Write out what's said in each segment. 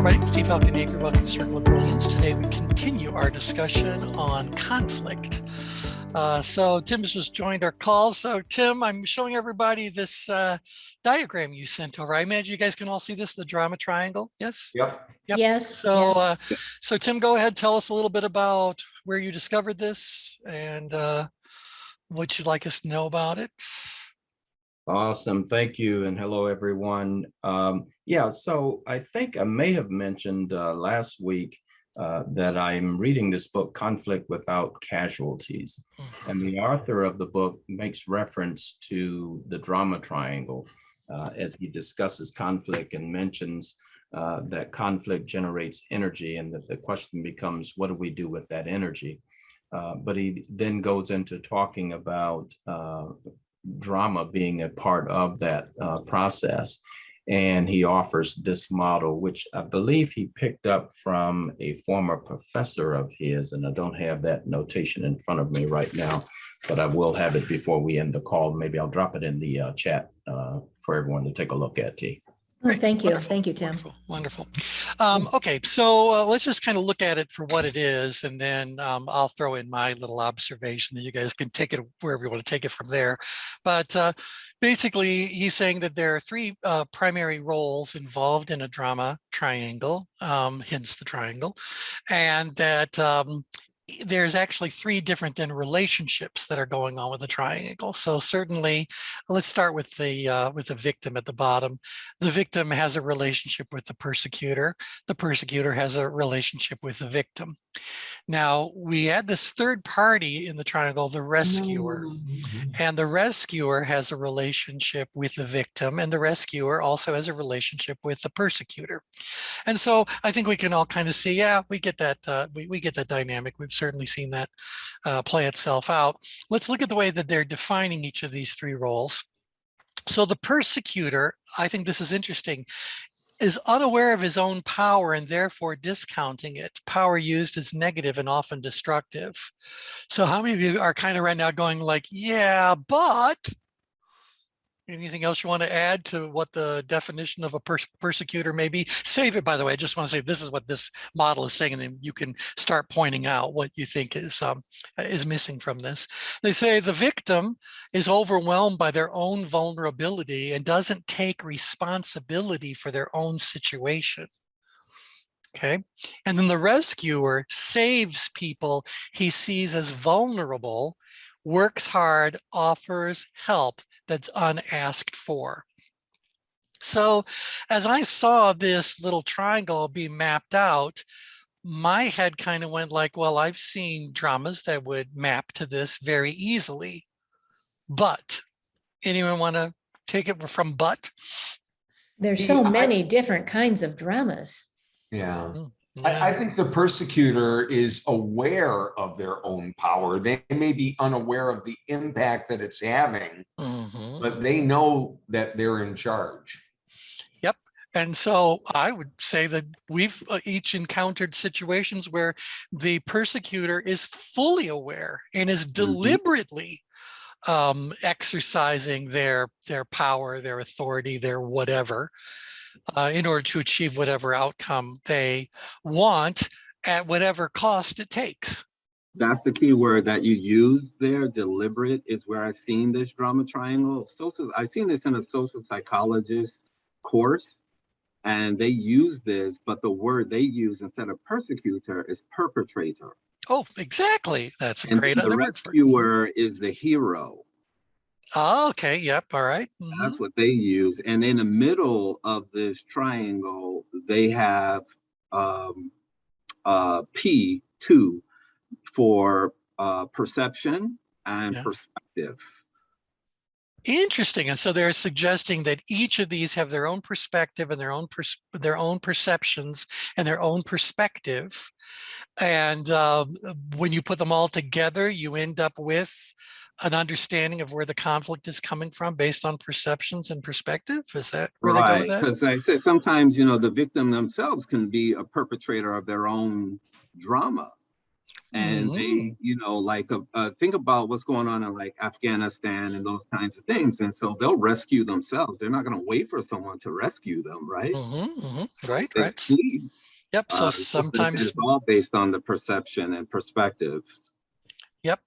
everybody, Steve Falconaker. Welcome to Circle of Brilliance. Today we continue our discussion on conflict. So Tim's just joined our call. So Tim, I'm showing everybody this diagram you sent over. I imagine you guys can all see this, the drama triangle. Yes? Yep. Yes. So, so Tim, go ahead, tell us a little bit about where you discovered this and what you'd like us to know about it. Awesome. Thank you. And hello, everyone. Yeah, so I think I may have mentioned last week that I'm reading this book, Conflict Without Casualties. And the author of the book makes reference to the drama triangle as he discusses conflict and mentions that conflict generates energy and that the question becomes, what do we do with that energy? But he then goes into talking about drama being a part of that process. And he offers this model, which I believe he picked up from a former professor of his, and I don't have that notation in front of me right now, but I will have it before we end the call. Maybe I'll drop it in the chat for everyone to take a look at, T. Oh, thank you. Wonderful. Thank you, Tim. Wonderful. Okay, so let's just kind of look at it for what it is, and then I'll throw in my little observation that you guys can take it wherever you want to take it from there. But basically, he's saying that there are three primary roles involved in a drama triangle, hence the triangle, and that there's actually three different then relationships that are going on with the triangle. So certainly, let's start with the victim at the bottom. The victim has a relationship with the persecutor. The persecutor has a relationship with the victim. Now, we add this third party in the triangle, the rescuer. And the rescuer has a relationship with the victim, and the rescuer also has a relationship with the persecutor. And so I think we can all kind of see, yeah, we get that we get that dynamic. We've certainly seen that play itself out. Let's look at the way that they're defining each of these three roles. So the persecutor, I think this is interesting, is unaware of his own power and therefore discounting it. Power used is negative and often destructive. So how many of you are kind of right now going like, yeah, but anything else you want to add to what the definition of a persecutor may be? Save it, by the way. I just want to say this is what this model is saying, and then you can start pointing out what you think is missing from this. They say the victim is overwhelmed by their own vulnerability and doesn't take responsibility for their own situation. Okay, and then the rescuer saves people he sees as vulnerable, works hard, offers help that's unasked for. So as I saw this little triangle be mapped out, my head kind of went like, well, I've seen dramas that would map to this very easily. But anyone want to take it from but? There's so many different kinds of dramas. Yeah. Yeah. I think the persecutor is aware of their own power. They may be unaware of the impact that it's having, but they know that they're in charge. Yep. And so I would say that we've each encountered situations where the persecutor is fully aware and is deliberately exercising their power, their authority, their whatever, in order to achieve whatever outcome they want at whatever cost it takes. That's the key word that you use there. Deliberate is where I've seen this drama triangle. I've seen this in a social psychologist course, and they use this, but the word they use instead of persecutor is perpetrator. Oh, exactly. That's a And great the other word for it. rescuer is the hero. Oh, okay. Yep. All right. That's what they use. And in the middle of this triangle, they have P2 for perception and perspective. Interesting. And so they're suggesting that each of these have their own perspective and their own perceptions and their own perspective. And when you put them all together, you end up with an understanding of where the conflict is coming from based on perceptions and perspective. Is that where they go with that? Because I said sometimes, the victim themselves can be a perpetrator of their own drama. And they, you know, like think about what's going on in like Afghanistan and those kinds of things. And so they'll rescue themselves. They're not going to wait for someone to rescue them, right? Right, They right. flee. Yep. So It's sometimes all based on the perception and perspective. Yep.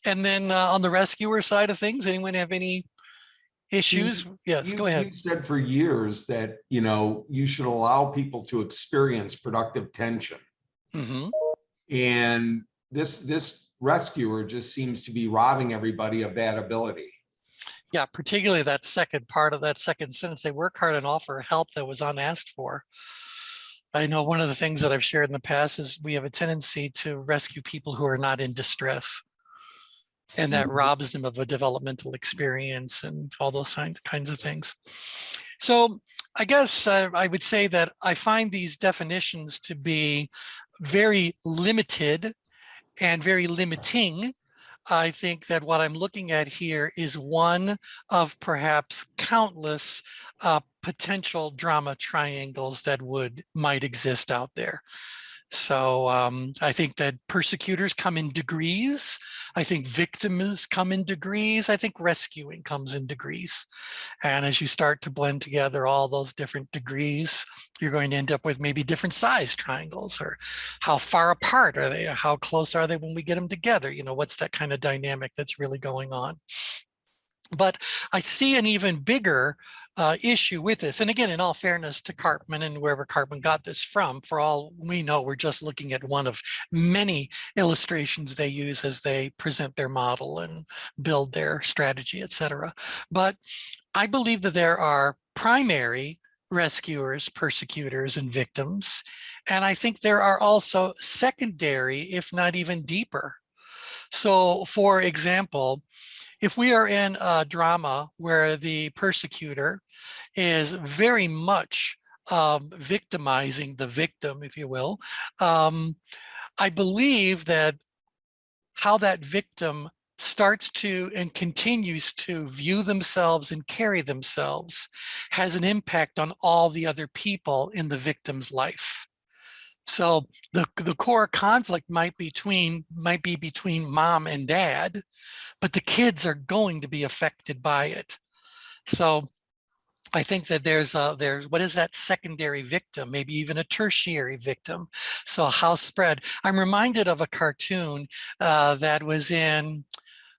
And then on the rescuer side of things, anyone have any issues? Yes, go ahead. You've said for years that, you know, you should allow people to experience productive tension. And this rescuer just seems to be robbing everybody of that ability. Yeah, particularly that second part of that second sentence, they work hard and offer help that was unasked for. I know one of the things that I've shared in the past is we have a tendency to rescue people who are not in distress. And that robs them of a developmental experience and all those kinds of things. So I guess I would say that I find these definitions to be very limited and very limiting. I think that what I'm looking at here is one of perhaps countless potential drama triangles that might exist out there. So I think that persecutors come in degrees. I think victims come in degrees. I think rescuing comes in degrees. And as you start to blend together all those different degrees, you're going to end up with maybe different size triangles, or how far apart are they? How close are they when we get them together? You know, what's that kind of dynamic that's really going on? But I see an even bigger issue with this. And again, in all fairness to Karpman and wherever Karpman got this from, for all we know, we're just looking at one of many illustrations they use as they present their model and build their strategy, etc. But I believe that there are primary rescuers, persecutors, and victims. And I think there are also secondary, if not even deeper. So for example, if we are in a drama where the persecutor is very much victimizing the victim, if you will, I believe that how that victim starts to and continues to view themselves and carry themselves has an impact on all the other people in the victim's life. So the core conflict might be between mom and dad, but the kids are going to be affected by it. So I think that there's what is that secondary victim, maybe even a tertiary victim. So how spread. I'm reminded of a cartoon that was in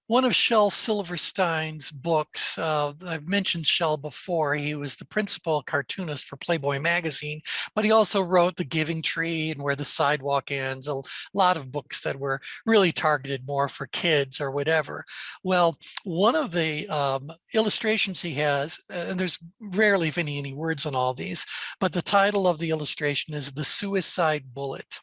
one of Shel Silverstein's books. I've mentioned Shel before. He was the principal cartoonist for Playboy magazine, but he also wrote The Giving Tree and Where the Sidewalk Ends, a lot of books that were really targeted more for kids or whatever. Well, one of the illustrations he has, and there's rarely, if any words on all these, but the title of the illustration is The Suicide Bullet.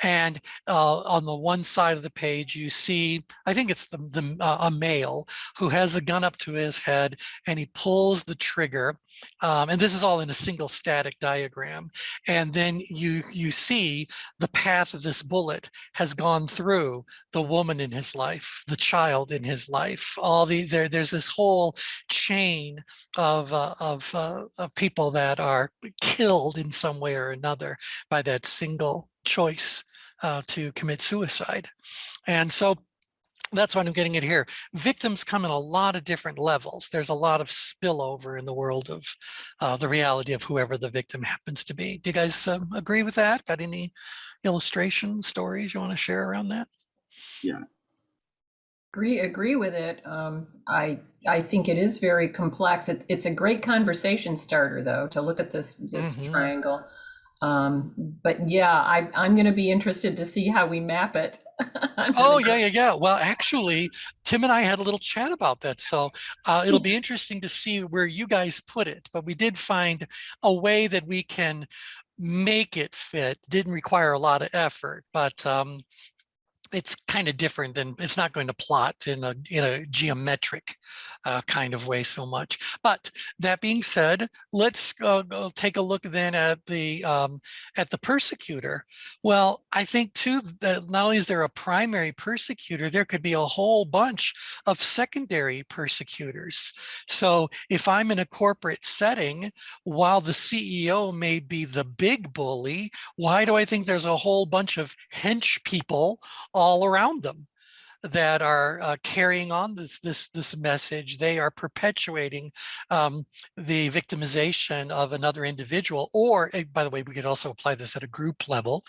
And on the one side of the page, you see, I think it's a male who has a gun up to his head, and he pulls the trigger. And this is all in a single static diagram. And then you see the path of this bullet has gone through the woman in his life, the child in his life. There's this whole chain of people that are killed in some way or another by that single choice to commit suicide. And so that's what I'm getting at here. Victims come in a lot of different levels. There's a lot of spillover in the world of the reality of whoever the victim happens to be. Do you guys agree with that? Got any illustration stories you want to share around that? Yeah. Agree with it. I think it is very complex. It's a great conversation starter, though, to look at this triangle. But yeah, I'm going to be interested to see how we map it. Oh, yeah. Well, actually, Tim and I had a little chat about that. So it'll be interesting to see where you guys put it. But we did find a way that we can make it fit. Didn't require a lot of effort, but it's kind of different than, it's not going to plot in a geometric kind of way so much. But that being said, let's go take a look then at the persecutor. Well, I think too that not only is there a primary persecutor, there could be a whole bunch of secondary persecutors. So if I'm in a corporate setting, while the CEO may be the big bully, why do I think there's a whole bunch of hench people all around them that are carrying on this message? They are perpetuating the victimization of another individual. Or, by the way, we could also apply this at a group level.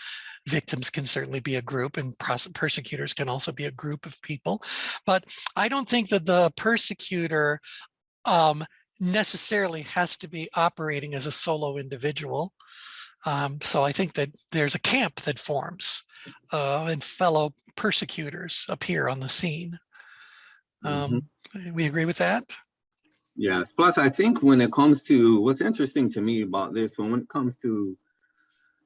Victims can certainly be a group, and persecutors can also be a group of people. But I don't think that the persecutor necessarily has to be operating as a solo individual. So I think that there's a camp that forms and fellow persecutors appear on the scene. We agree with that? Yes. Plus, I think when it comes to, what's interesting to me about this, when it comes to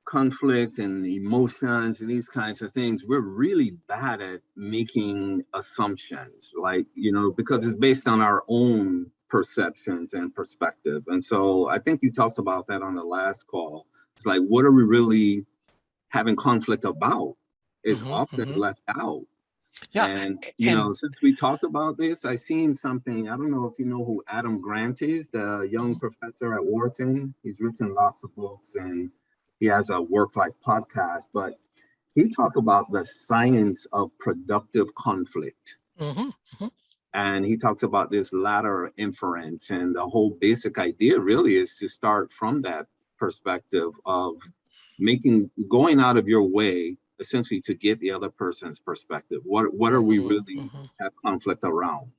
conflict and emotions and these kinds of things, we're really bad at making assumptions, like, you know, because it's based on our own perceptions and perspective. And so I think you talked about that on the last call. It's like, what are we really having conflict about is often left out. Yeah. And, you know, since we talked about this, I seen something, I don't know if you know who Adam Grant is, the young professor at Wharton. He's written lots of books and he has a work-life podcast, but he talked about the science of productive conflict. And he talks about this ladder inference, and the whole basic idea really is to start from that perspective of going out of your way essentially to get the other person's perspective. What are we really have conflict around?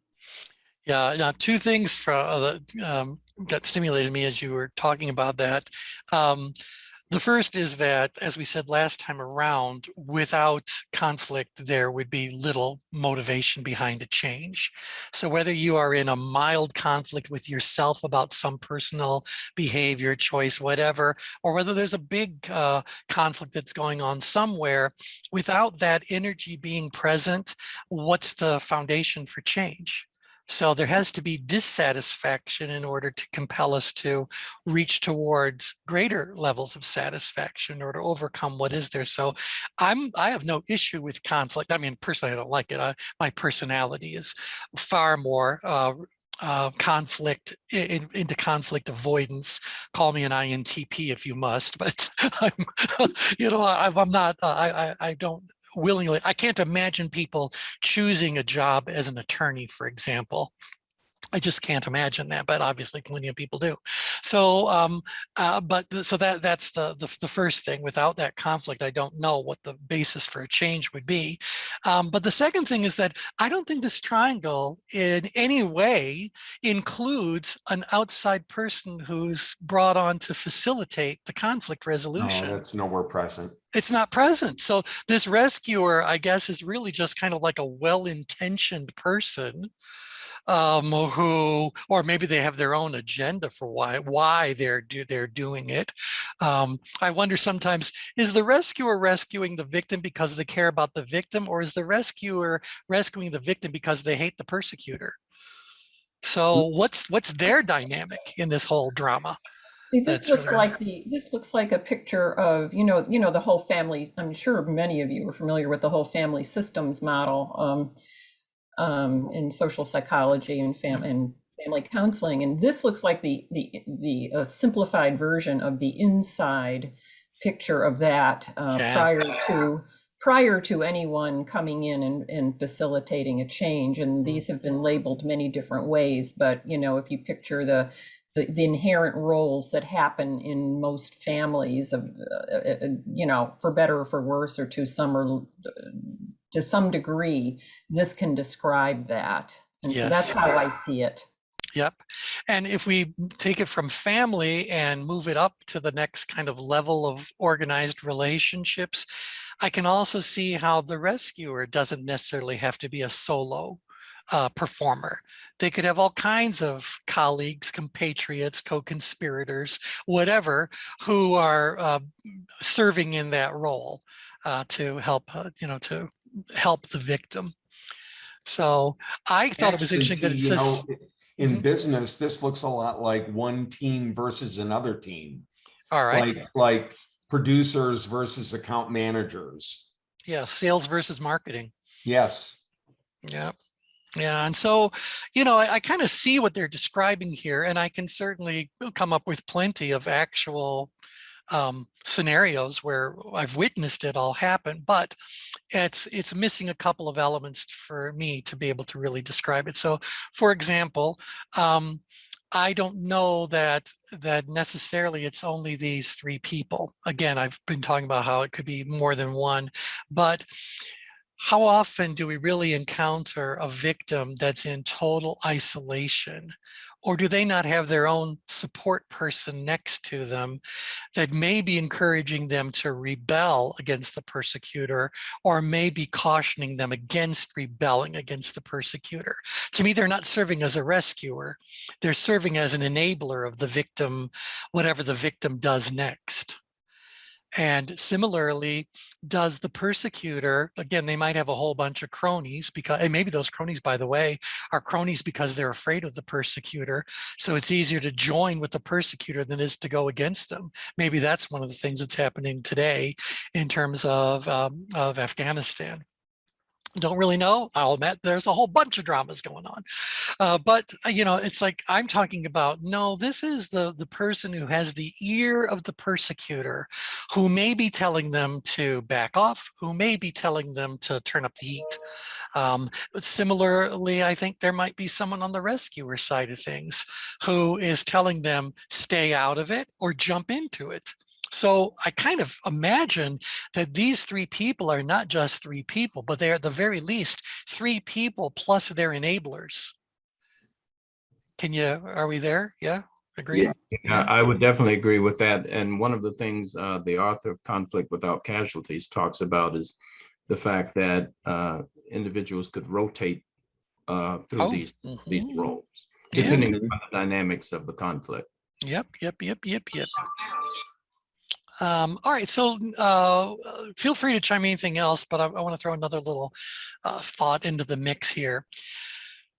Yeah, now two things that stimulated me as you were talking about that. The first is that, as we said last time around, without conflict, there would be little motivation behind a change. So whether you are in a mild conflict with yourself about some personal behavior, choice, whatever, or whether there's a big conflict that's going on somewhere, without that energy being present, what's the foundation for change? So there has to be dissatisfaction in order to compel us to reach towards greater levels of satisfaction or to overcome what is there. So I have no issue with conflict. I mean, personally, I don't like it. My personality is far more into conflict avoidance. Call me an INTP if you must, but I'm not. I don't willingly. I can't imagine people choosing a job as an attorney, for example. I just can't imagine that, but obviously plenty of people do. So, that's the first thing. Without that conflict, I don't know what the basis for a change would be. But the second thing is that I don't think this triangle in any way includes an outside person who's brought on to facilitate the conflict resolution. No, that's nowhere present. It's not present. So this rescuer, I guess, is really just kind of like a well-intentioned person who, or maybe they have their own agenda for why they're doing it. I wonder sometimes, is the rescuer rescuing the victim because they care about the victim, or is the rescuer rescuing the victim because they hate the persecutor? So what's their dynamic in this whole drama? See, this looks like a picture of, the whole family. I'm sure many of you are familiar with the whole family systems model in social psychology and family counseling. And this looks like the simplified version of the inside picture of that prior to anyone coming in and facilitating a change. And these have been labeled many different ways, but if you picture the inherent roles that happen in most families of, for better or for worse, or to some degree, this can describe that. And so that's how I see it. Yep. And if we take it from family and move it up to the next kind of level of organized relationships, I can also see how the rescuer doesn't necessarily have to be a solo performer. They could have all kinds of colleagues, compatriots, co-conspirators, whatever, who are serving in that role to help, to help the victim. So I thought it was interesting that it says, in business, this looks a lot like one team versus another team. all right, Like producers versus account managers. yeah, sales versus marketing. Yes. Yeah. Yeah, and so, I kind of see what they're describing here, and I can certainly come up with plenty of actual scenarios where I've witnessed it all happen, but it's missing a couple of elements for me to be able to really describe it. So, for example, I don't know that necessarily it's only these three people. Again, I've been talking about how it could be more than one, but how often do we really encounter a victim that's in total isolation? Or do they not have their own support person next to them that may be encouraging them to rebel against the persecutor, or maybe cautioning them against rebelling against the persecutor? To me, they're not serving as a rescuer. They're serving as an enabler of the victim, whatever the victim does next. And similarly, does the persecutor, again, they might have a whole bunch of cronies, because, and maybe those cronies, by the way, are cronies because they're afraid of the persecutor. So it's easier to join with the persecutor than it is to go against them. Maybe that's one of the things that's happening today in terms of Afghanistan. Don't really know. I'll admit there's a whole bunch of dramas going on. But, it's like I'm talking about, no, this is the person who has the ear of the persecutor, who may be telling them to back off, who may be telling them to turn up the heat. But similarly, I think there might be someone on the rescuer side of things who is telling them stay out of it or jump into it. So I kind of imagine that these three people are not just three people, but they're at the very least three people plus their enablers. Are we there? Yeah, agree? Yeah, I would definitely agree with that. And one of the things the author of Conflict Without Casualties talks about is the fact that individuals could rotate through these roles, depending on the dynamics of the conflict. Yep. All right, so feel free to chime in anything else, but I want to throw another little thought into the mix here.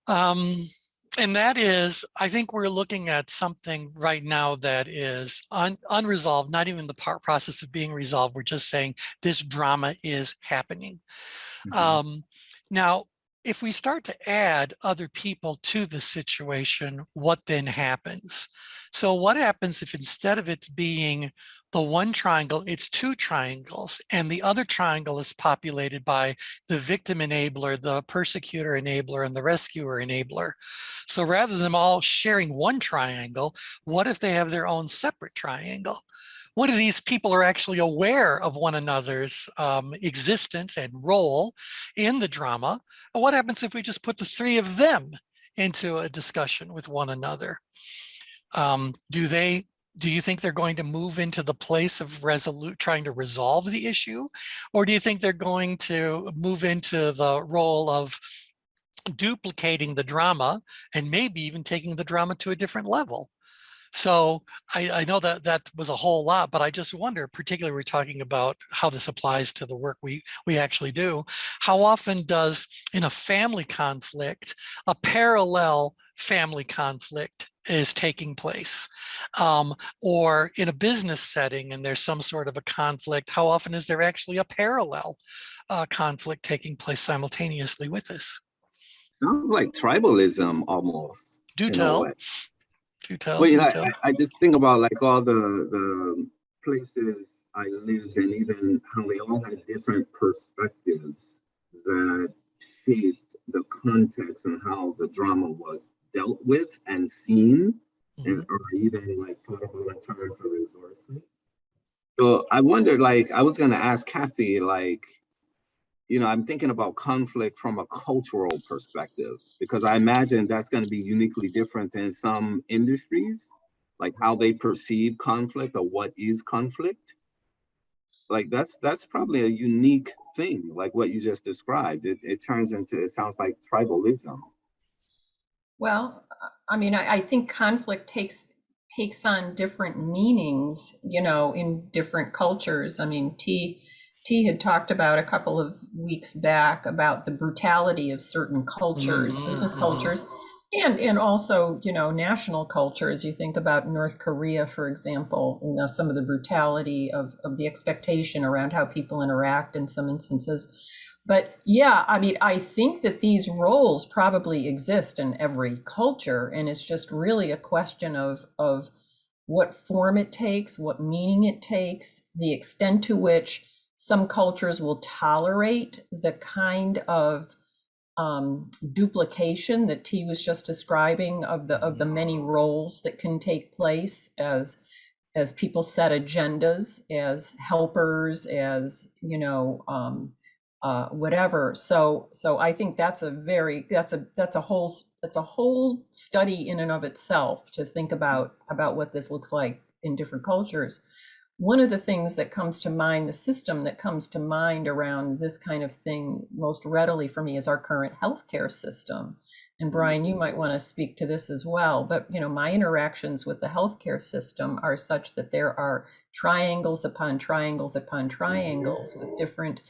And that is, I think we're looking at something right now that is unresolved, not even the process of being resolved. We're just saying this drama is happening. Now, if we start to add other people to the situation, what then happens? So what happens if instead of it being the one triangle, it's two triangles, and the other triangle is populated by the victim enabler, the persecutor enabler, and the rescuer enabler? So rather than them all sharing one triangle, what if they have their own separate triangle? What if these people are actually aware of one another's existence and role in the drama? And what happens if we just put the three of them into a discussion with one another? Do you think they're going to move into the place of trying to resolve the issue? Or do you think they're going to move into the role of duplicating the drama and maybe even taking the drama to a different level? So I know that was a whole lot, but I just wonder, particularly we're talking about how this applies to the work we actually do. How often does, in a family conflict, a parallel family conflict is taking place? Or in a business setting and there's some sort of a conflict, how often is there actually a parallel conflict taking place simultaneously with this? Sounds like tribalism almost. Do tell. Well, I just think about like all the places I lived and even how they all had different perspectives that shaped the context and how the drama was dealt with and seen, and or even like thought about in terms of resources. So I wondered, like, I was gonna ask Kathy, like, I'm thinking about conflict from a cultural perspective, because I imagine that's going to be uniquely different in some industries, like how they perceive conflict or what is conflict. Like that's probably a unique thing, like what you just described. It turns into, it sounds like tribalism. Well, I mean, I think conflict takes on different meanings, you know, in different cultures. I mean, T had talked about a couple of weeks back about the brutality of certain cultures, business cultures, and also, you know, national cultures. You think about North Korea, for example, you know, some of the brutality of the expectation around how people interact in some instances. But yeah, I mean, I think that these roles probably exist in every culture, and it's just really a question of what form it takes, what meaning it takes, the extent to which some cultures will tolerate the kind of duplication that T was just describing of the many roles that can take place as people set agendas, as helpers, as, you know, whatever. So I think that's a whole study in and of itself to think about what this looks like in different cultures. One of the things that comes to mind, the system that comes to mind around this kind of thing most readily for me is our current healthcare system. And Brian, you might want to speak to this as well. But, you know, my interactions with the healthcare system are such that there are triangles upon triangles upon triangles with different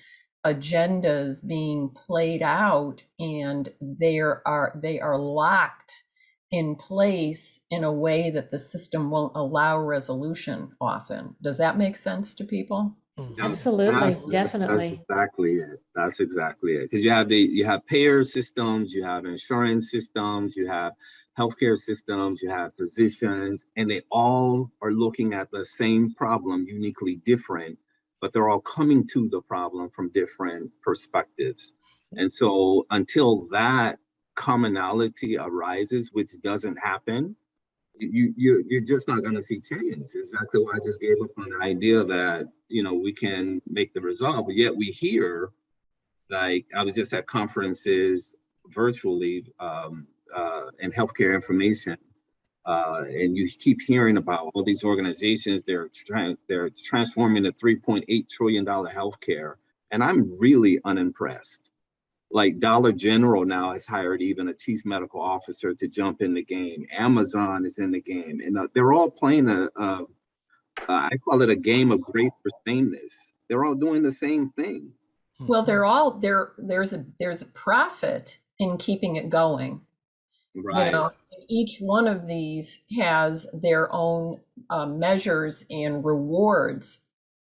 agendas being played out, and they are locked in place in a way that the system won't allow resolution often. Does that make sense to people? Absolutely, definitely. That's exactly it. That's exactly it. Because you have payer systems, you have insurance systems, you have healthcare systems, you have physicians, and they all are looking at the same problem, uniquely different, but they're all coming to the problem from different perspectives. And so until that commonality arises, which doesn't happen, you're just not going to see change. Exactly why I just gave up on the idea that, you know, we can make the result, but yet we hear, like, I was just at conferences virtually in healthcare information, and you keep hearing about all these organizations. They're transforming a $3.8 trillion healthcare, and I'm really unimpressed. Like Dollar General now has hired even a chief medical officer to jump in the game. Amazon is in the game, and they're all playing I call it a game of great for sameness. They're all doing the same thing. Well, there's a profit in keeping it going. Right. You know, each one of these has their own measures and rewards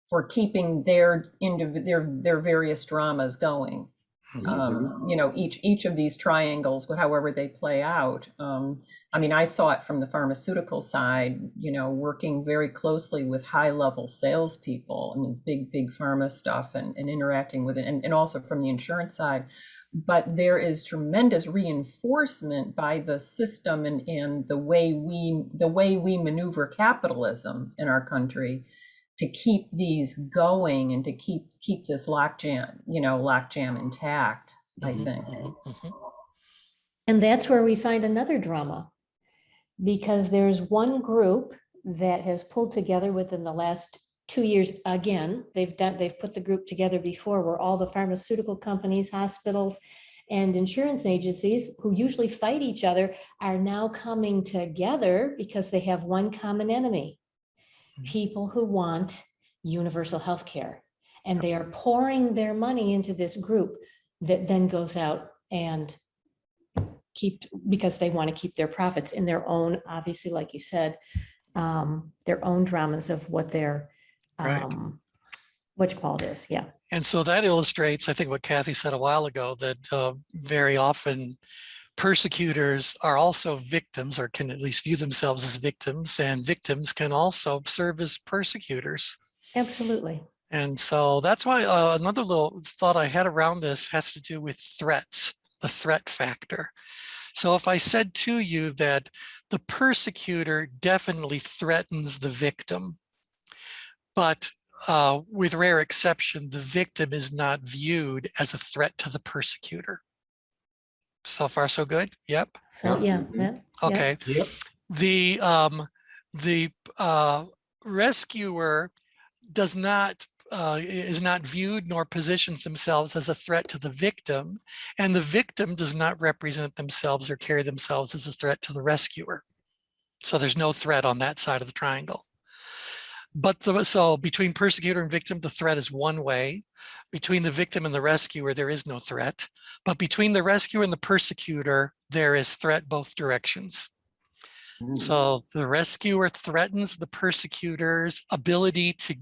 for keeping their various dramas going. You know, each of these triangles, however they play out. I mean, I saw it from the pharmaceutical side, you know, working very closely with high-level salespeople, I mean, big pharma stuff, and interacting with it, and also from the insurance side. But there is tremendous reinforcement by the system and the way we maneuver capitalism in our country to keep these going and to keep this lockjam intact, I think. And that's where we find another drama, because there's one group that has pulled together within the last 2 years. Again, they've put the group together before, where all the pharmaceutical companies, hospitals, and insurance agencies, who usually fight each other, are now coming together because they have one common enemy: people who want universal health care. And they are pouring their money into this group that then goes out and because they want to keep their profits in their own, obviously, like you said, their own dramas of what their what you call this. Yeah. And so that illustrates, I think, what Kathy said a while ago, that very often persecutors are also victims, or can at least view themselves as victims, and victims can also serve as persecutors. Absolutely. And so that's why another little thought I had around this has to do with threats, the threat factor. So if I said to you that the persecutor definitely threatens the victim, but with rare exception, the victim is not viewed as a threat to the persecutor. So far, so good. Yep. So yeah. Okay. Yep. The rescuer does not is not viewed nor positions themselves as a threat to the victim, and the victim does not represent themselves or carry themselves as a threat to the rescuer. So there's no threat on that side of the triangle. But so between persecutor and victim, the threat is one way. Between the victim and the rescuer, there is no threat. But between the rescuer and the persecutor, there is threat both directions. So the rescuer threatens the persecutor's ability to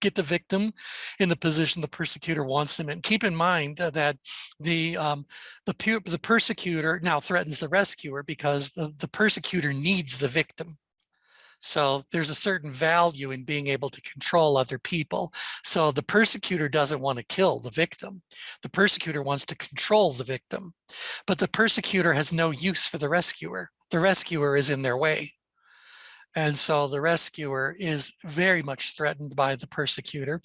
get the victim in the position the persecutor wants them in. Keep in mind that the persecutor now threatens the rescuer because the persecutor needs the victim. So there's a certain value in being able to control other people. So the persecutor doesn't want to kill the victim. The persecutor wants to control the victim, but the persecutor has no use for the rescuer. The rescuer is in their way. And so the rescuer is very much threatened by the persecutor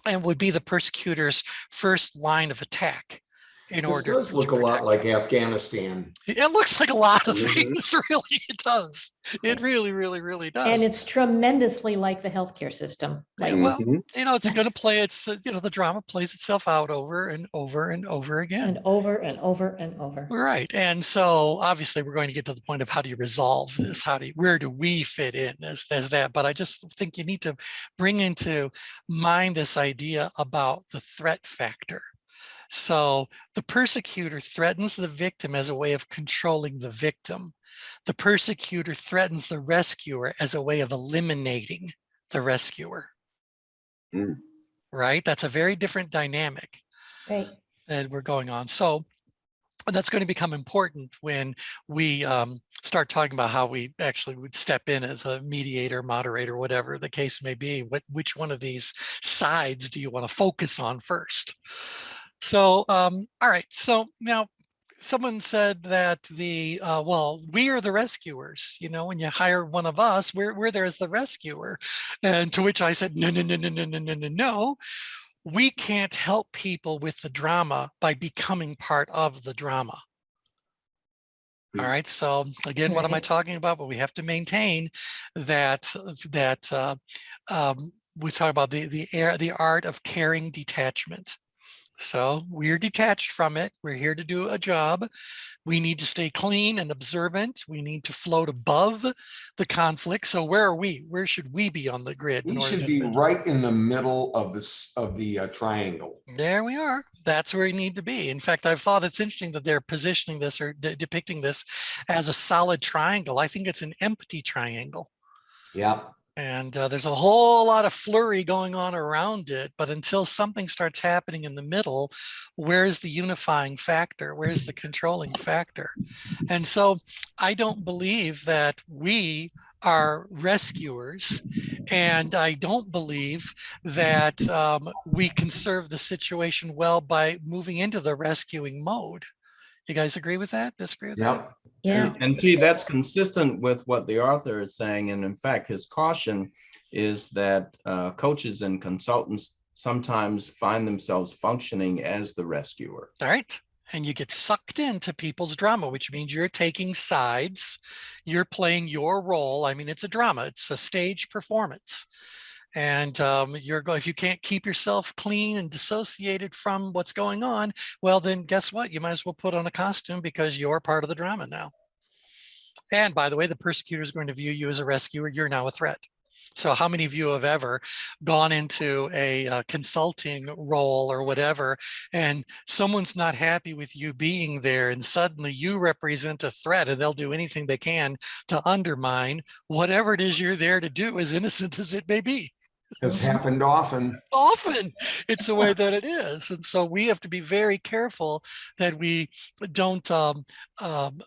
and would be the persecutor's first line of attack. This does look a lot like Afghanistan. It looks like a lot of things, really. It does. It really, really, really does. And it's tremendously like the healthcare system. Like, well, it's going to play its, the drama plays itself out over and over and over again. And over and over and over. Right. And so obviously we're going to get to the point of how do you resolve this? Where do we fit in as that? But I just think you need to bring into mind this idea about the threat factor. So the persecutor threatens the victim as a way of controlling the victim. The persecutor threatens the rescuer as a way of eliminating the rescuer. Right? That's a very different dynamic that we're going on. So that's going to become important when we start talking about how we actually would step in as a mediator, moderator, whatever the case may be. Which one of these sides do you want to focus on first? So, all right. So now someone said that we are the rescuers, when you hire one of us, we're there as the rescuer. And to which I said, no. We can't help people with the drama by becoming part of the drama. All right. So again, what am I talking about? But we have to maintain that we talk about the art of caring detachment. So we're detached from it. We're here to do a job. We need to stay clean and observant. We need to float above the conflict. So where are we? Where should we be on the grid? We should be right in the middle of the triangle. There we are. That's where we need to be. In fact, I've thought it's interesting that they're positioning this or depicting this as a solid triangle. I think it's an empty triangle. Yeah. And there's a whole lot of flurry going on around it, but until something starts happening in the middle, where's the unifying factor? Where's the controlling factor? And so I don't believe that we are rescuers, and I don't believe that we can serve the situation well by moving into the rescuing mode. You guys agree with that? Disagree with that? Yeah. And P, that's consistent with what the author is saying. And in fact, his caution is that coaches and consultants sometimes find themselves functioning as the rescuer. All right. And you get sucked into people's drama, which means you're taking sides. You're playing your role. I mean, it's a drama. It's a stage performance. And if you can't keep yourself clean and dissociated from what's going on, well, then guess what? You might as well put on a costume because you're part of the drama now. And by the way, the persecutor is going to view you as a rescuer. You're now a threat. So how many of you have ever gone into a consulting role or whatever, and someone's not happy with you being there, and suddenly you represent a threat, and they'll do anything they can to undermine whatever it is you're there to do, as innocent as it may be. It's happened often. Often it's the way that it is. And so we have to be very careful that we don't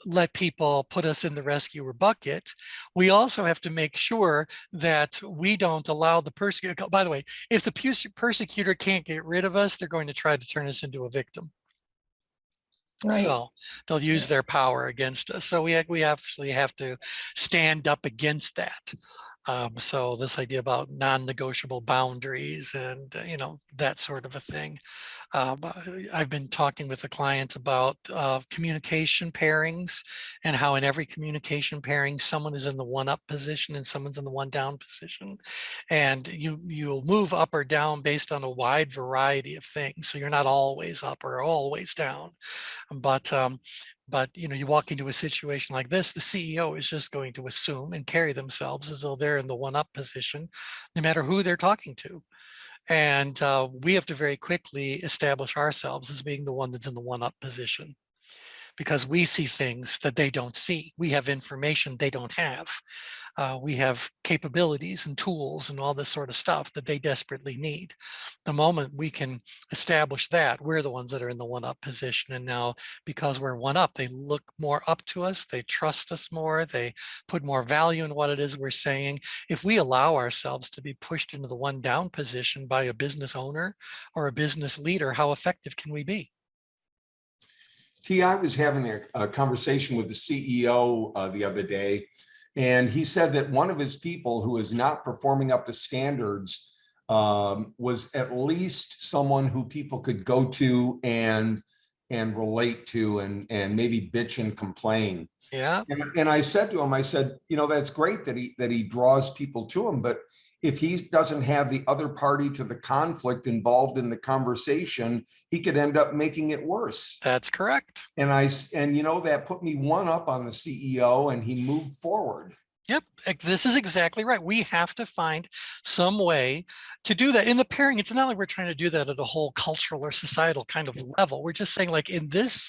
let people put us in the rescuer bucket. We also have to make sure that we don't allow the persecutor. By the way, if the persecutor can't get rid of us, they're going to try to turn us into a victim. Right. So they'll use their power against us. So we actually have to stand up against that. So this idea about non-negotiable boundaries and, that sort of a thing. I've been talking with a client about communication pairings and how in every communication pairing, someone is in the one up position and someone's in the one down position. And you'll move up or down based on a wide variety of things. So you're not always up or always down. But you walk into a situation like this, the CEO is just going to assume and carry themselves as though they're in the one up position, no matter who they're talking to. And we have to very quickly establish ourselves as being the one that's in the one up position, because we see things that they don't see. We have information they don't have. We have capabilities and tools and all this sort of stuff that they desperately need. The moment we can establish that, we're the ones that are in the one up position. And now, because we're one up, they look more up to us, they trust us more, they put more value in what it is we're saying. If we allow ourselves to be pushed into the one down position by a business owner or a business leader, how effective can we be? I was having a conversation with the CEO the other day, and he said that one of his people who is not performing up to standards was at least someone who people could go to and relate to and maybe bitch and complain. Yeah. And I said to him, I said, that's great that he draws people to him, but if he doesn't have the other party to the conflict involved in the conversation, he could end up making it worse. That's correct. And that put me one up on the CEO, and he moved forward. Yep, this is exactly right. We have to find some way to do that. In the pairing, it's not like we're trying to do that at a whole cultural or societal kind of level. We're just saying, like, in this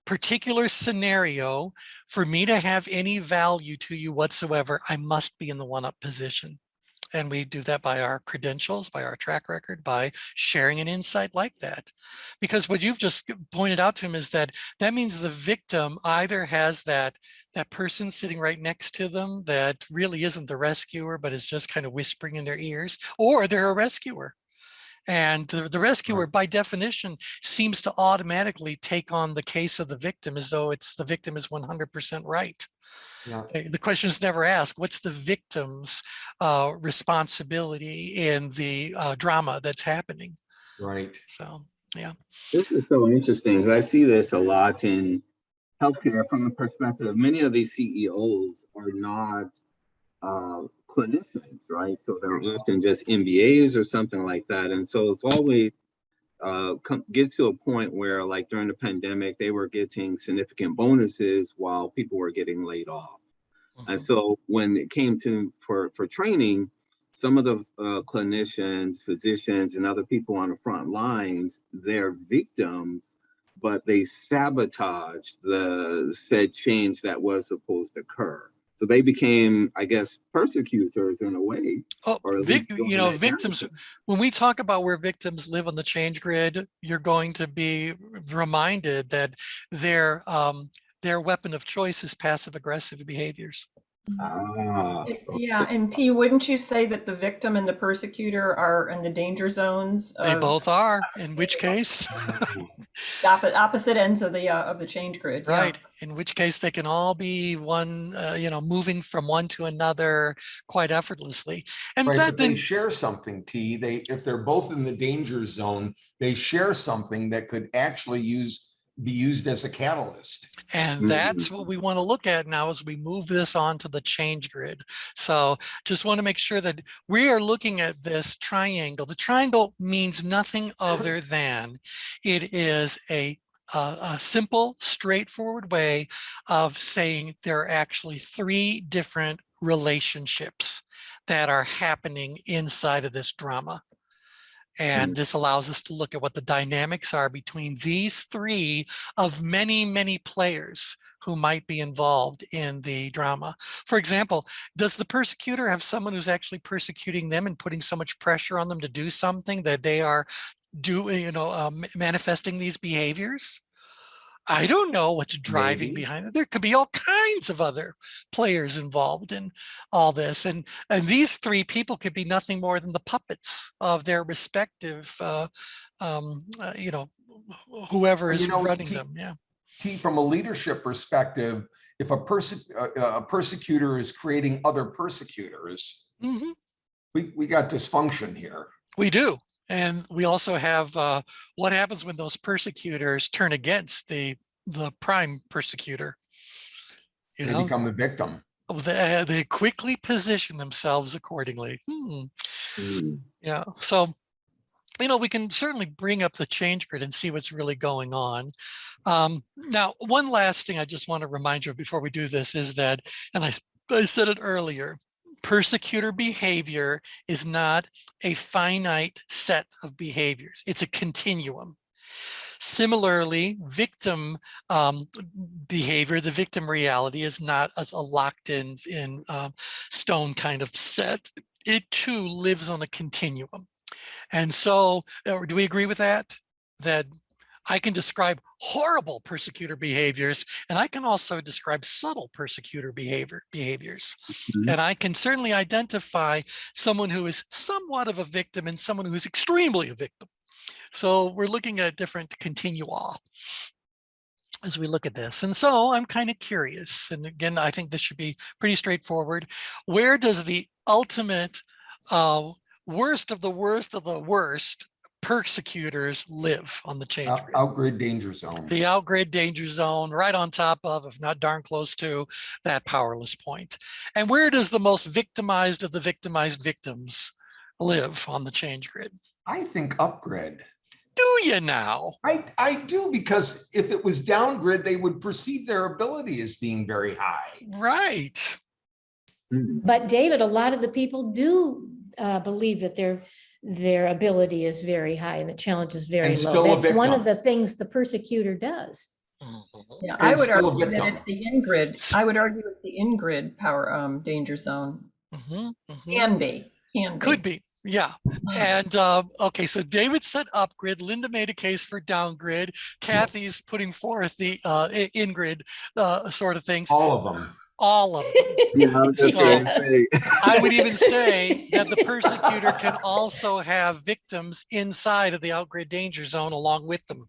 particular scenario, for me to have any value to you whatsoever, I must be in the one-up position. And we do that by our credentials, by our track record, by sharing an insight like that. Because what you've just pointed out to him is that means the victim either has that person sitting right next to them that really isn't the rescuer, but is just kind of whispering in their ears, or they're a rescuer. And the rescuer, by definition, seems to automatically take on the case of the victim as though the victim is 100% right. Yeah. The question is never asked, what's the victim's responsibility in the drama that's happening? Right. So, yeah. This is so interesting. I see this a lot in healthcare from the perspective. Many of these CEOs are not clinicians, right? So they're often just MBAs or something like that. And so it's always gets to a point where, like during the pandemic, they were getting significant bonuses while people were getting laid off. And so when it came for training, some of the clinicians, physicians, and other people on the front lines, they're victims, but they sabotaged the said change that was supposed to occur. So they became, I guess, persecutors in a way. Oh, victims. When we talk about where victims live on the ChangeGrid, you're going to be reminded that their weapon of choice is passive-aggressive behaviors. Yeah, and wouldn't you say that the victim and the persecutor are in the danger zones? They both are. In which case, opposite ends of the ChangeGrid. Right. Yeah. In which case, they can all be one, moving from one to another quite effortlessly. And right, that they share something. If they're both in the danger zone, they share something that could actually be used as a catalyst. And that's what we want to look at now as we move this on to the ChangeGrid. So just want to make sure that we are looking at this triangle. The triangle means nothing other than it is a simple, straightforward way of saying there are actually 3 different relationships that are happening inside of this drama. And this allows us to look at what the dynamics are between these 3 of many, many players who might be involved in the drama. For example, does the persecutor have someone who's actually persecuting them and putting so much pressure on them to do something that they are manifesting these behaviors? I don't know what's driving behind it. There could be all kinds of other players involved in all this. And these 3 people could be nothing more than the puppets of their respective, whoever is running them. Yeah. From a leadership perspective, if a persecutor is creating other persecutors, we got dysfunction here. We do. And we also have what happens when those persecutors turn against the prime persecutor. They become the victim. They quickly position themselves accordingly. Yeah. So, we can certainly bring up the change grid and see what's really going on. Now, one last thing I just want to remind you before we do this is that, and I said it earlier, persecutor behavior is not a finite set of behaviors. It's a continuum. Similarly, victim behavior, the victim reality is not a locked in stone kind of set. It too lives on a continuum. And so, do we agree with that? That I can describe horrible persecutor behaviors, and I can also describe subtle persecutor behaviors. And I can certainly identify someone who is somewhat of a victim and someone who is extremely a victim. So we're looking at different continua as we look at this. And so I'm kind of curious, and again, I think this should be pretty straightforward. Where does the ultimate worst of the worst of the worst persecutors live on the change grid? Outgrid danger zone. The outgrid danger zone, right on top of, if not darn close to, that powerless point. And where does the most victimized of the victimized victims live on the change grid? I think upgrid. Do you now? I do, because if it was downgrid, they would perceive their ability as being very high. Right. But David, a lot of the people do believe that their ability is very high and the challenge is very low. That's one of the things the persecutor does. Yeah, I would argue that it's the in-grid. I would argue it's the in-grid power danger zone. Can be. Could be. Yeah. And okay, so David said upgrid. Linda made a case for downgrid. Kathy's putting forth the in-grid sort of things. All of them. All of them. So I would even say that the persecutor can also have victims inside of the outgrid danger zone along with them.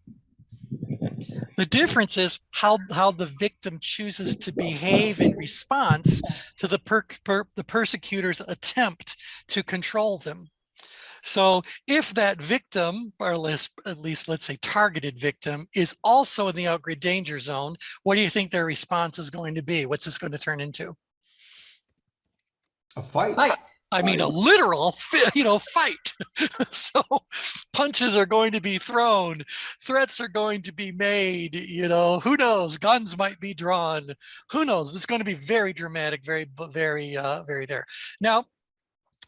The difference is how the victim chooses to behave in response to the persecutor's attempt to control them. So if that victim, or at least let's say targeted victim, is also in the outgrid danger zone, what do you think their response is going to be? What's this going to turn into? A fight. I mean, a literal, fight. So punches are going to be thrown, threats are going to be made, who knows, guns might be drawn, who knows, it's going to be very dramatic, very, very, very there. Now,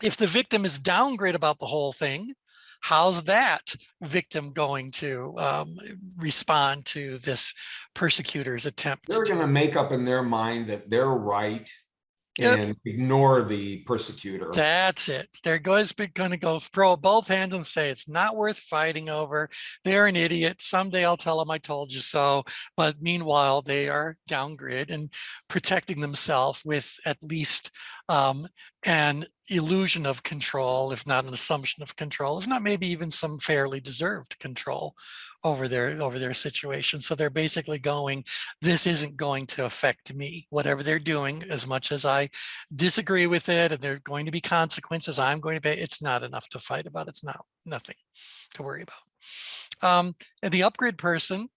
if the victim is downgrid about the whole thing, how's that victim going to respond to this persecutor's attempt? They're going to make up in their mind that they're right. Yep. And ignore the persecutor. That's it. They're going to go throw both hands and say it's not worth fighting over. They're an idiot. Someday I'll tell them I told you so. But meanwhile, they are downgrid and protecting themselves with at least an illusion of control, if not an assumption of control, if not maybe even some fairly deserved control over their situation. So they're basically going, this isn't going to affect me, whatever they're doing, as much as I disagree with it and there are going to be consequences I'm going to pay, it's not enough to fight about. It's nothing to worry about. And the upgrid person.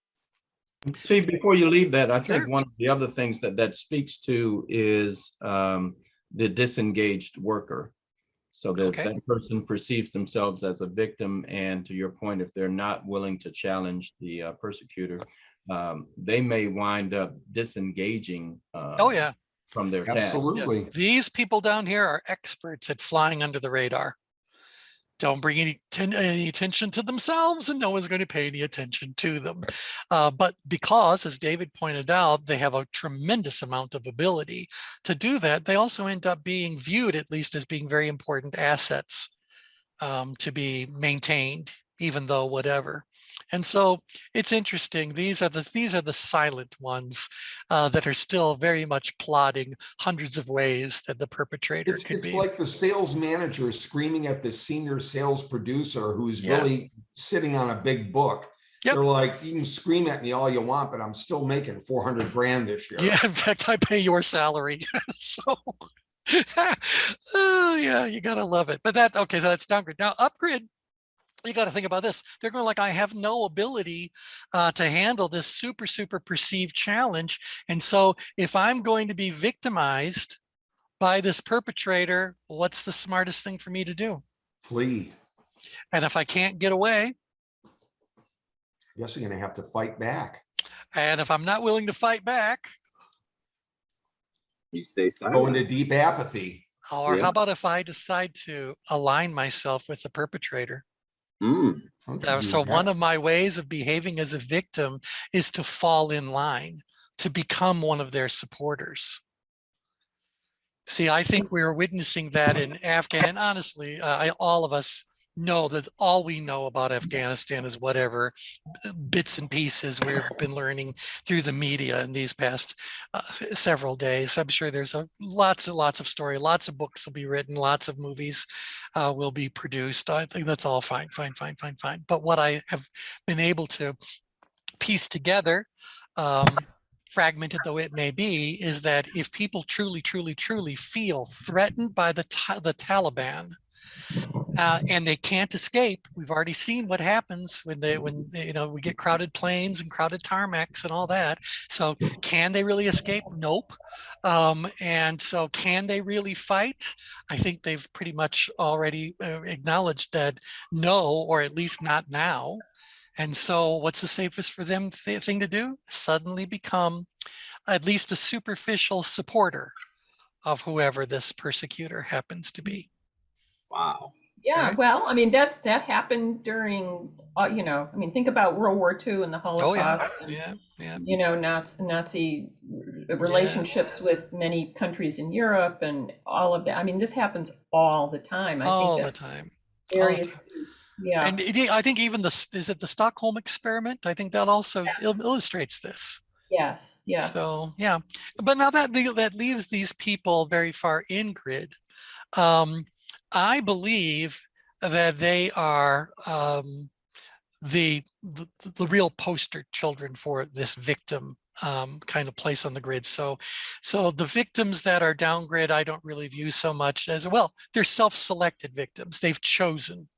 See, before you leave that, I think one of the other things that speaks to is the disengaged worker. So that that person perceives themselves as a victim, and to your point, if they're not willing to challenge the persecutor, they may wind up disengaging from their task. Absolutely. Yeah. These people down here are experts at flying under the radar. Don't bring any attention to themselves, and no one's going to pay any attention to them. But because, as David pointed out, they have a tremendous amount of ability to do that, they also end up being viewed, at least, as being very important assets to be maintained, even though whatever. And so it's interesting. These are the silent ones that are still very much plotting hundreds of ways that the perpetrator could be. It's like the sales manager screaming at the senior sales producer who's really sitting on a big book. Yep. They're like, you can scream at me all you want, but I'm still making 400 grand this year. Yeah, in fact, I pay your salary. So, oh yeah, you gotta love it. But okay, so that's downgrade. Now upgrade, you got to think about this. They're going like, I have no ability to handle this super perceived challenge. And so if I'm going to be victimized by this perpetrator, what's the smartest thing for me to do? Flee. And if I can't get away, I guess you're going to have to fight back. and if I'm not willing to fight back, You stay silent. Go into deep apathy. or Yeah. how about if I decide to align myself with the perpetrator? Mm. So one of my ways of behaving as a victim is to fall in line, to become one of their supporters. See, I think we're witnessing that in Afghanistan. And honestly, all of us know that all we know about Afghanistan is whatever bits and pieces we've been learning through the media in these past several days. I'm sure there's lots of story, lots of books will be written, lots of movies will be produced. I think that's all fine. But what I have been able to piece together, fragmented though it may be, is that if people truly feel threatened by the Taliban, and they can't escape. We've already seen what happens when we get crowded planes and crowded tarmacs and all that. So can they really escape? Nope. And so can they really fight? I think they've pretty much already acknowledged that no, or at least not now. And so what's the safest for them thing to do? Suddenly become at least a superficial supporter of whoever this persecutor happens to be. Wow. Yeah, Okay. well, I mean, that happened during, I mean, think about World War II and the Holocaust. Oh yeah, yeah. Nazi relationships with many countries in Europe and all of that. I mean, this happens all the time. I think All the that's time. very astute. Yeah. And I think even is it the Stockholm experiment? I think that also illustrates this. Yes. Yes. So yeah, but now that leaves these people very far in grid. I believe that they are the real poster children for this victim kind of place on the grid. So the victims that are down grid, I don't really view so much as, well, they're self-selected victims. They've chosen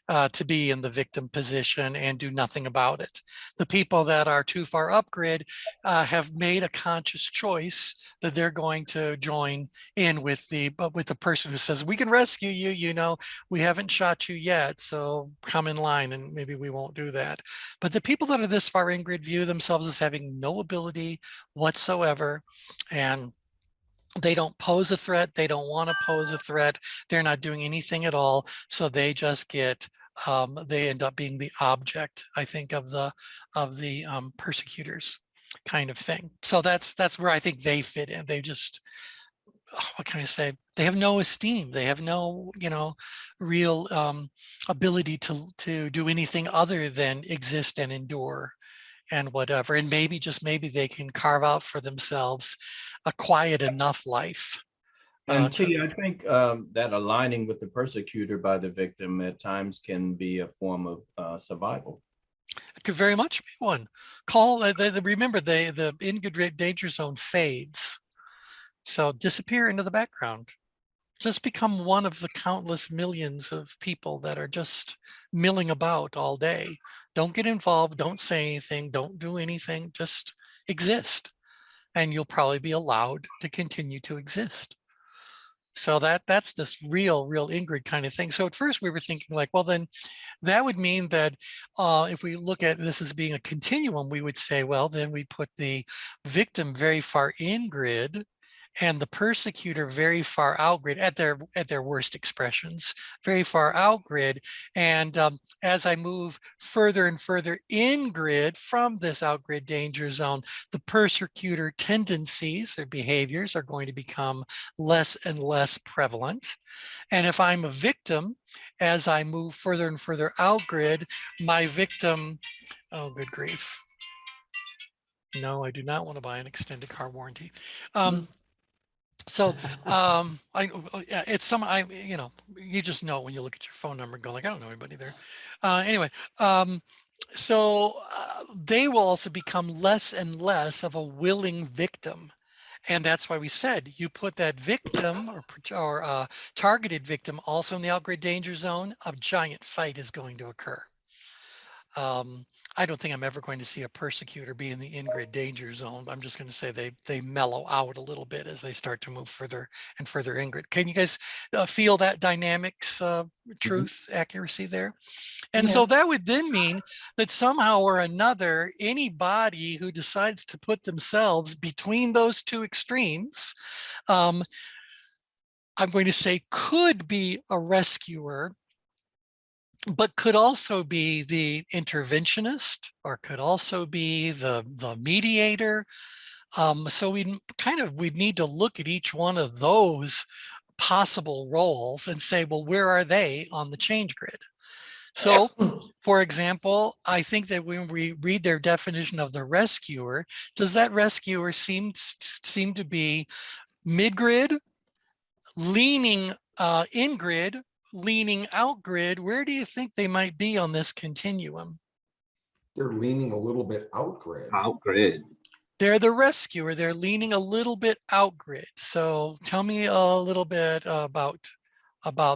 to be in the victim position and do nothing about it. The people that are too far up grid have made a conscious choice that they're going to join in with the person who says, we can rescue you, we haven't shot you yet, so come in line and maybe we won't do that. But the people that are this far in grid view themselves as having no ability whatsoever, and they don't pose a threat. They don't want to pose a threat. They're not doing anything at all. So they just get, they end up being the object, I think, of the persecutors kind of thing. So that's where I think they fit in. They just, what can I say? They have no esteem. They have no, real ability to do anything other than exist and endure and whatever. And maybe, just maybe, they can carve out for themselves a quiet enough life. And T, I think that aligning with the persecutor by the victim at times can be a form of survival. It could very much be one. Remember, the in-grid danger zone fades. So disappear into the background. Just become one of the countless millions of people that are just milling about all day. Don't get involved. Don't say anything. Don't do anything. Just exist. And you'll probably be allowed to continue to exist. So that's this real in-grid kind of thing. So at first we were thinking like, well, then that would mean that if we look at this as being a continuum, we would say, well, then we put the victim very far in grid and the persecutor very far out grid at their worst expressions, very far out grid. And as I move further and further in grid from this out grid danger zone, the persecutor tendencies or behaviors are going to become less and less prevalent. And if I'm a victim, as I move further and further out grid, my victim, oh, good grief. No, I do not want to buy an extended car warranty. So you just know when you look at your phone number and go like, I don't know anybody there. Anyway, So they will also become less and less of a willing victim. And that's why we said you put that victim or targeted victim also in the outgrid danger zone, a giant fight is going to occur. I don't think I'm ever going to see a persecutor be in the in-grid danger zone. I'm just going to say they mellow out a little bit as they start to move further and further in-grid. Can you guys feel that dynamics, truth, accuracy there? And so that would then mean that somehow or another, anybody who decides to put themselves between those two extremes, I'm going to say could be a rescuer, but could also be the interventionist, or could also be the mediator. So we'd need to look at each one of those possible roles and say, well, where are they on the change grid? So, for example, I think that when we read their definition of the rescuer, does that rescuer seem to be mid-grid, leaning in-grid, leaning out-grid? Where do you think they might be on this continuum? They're leaning a little bit out-grid. Out-grid. They're the rescuer. They're leaning a little bit out-grid. So tell me a little bit about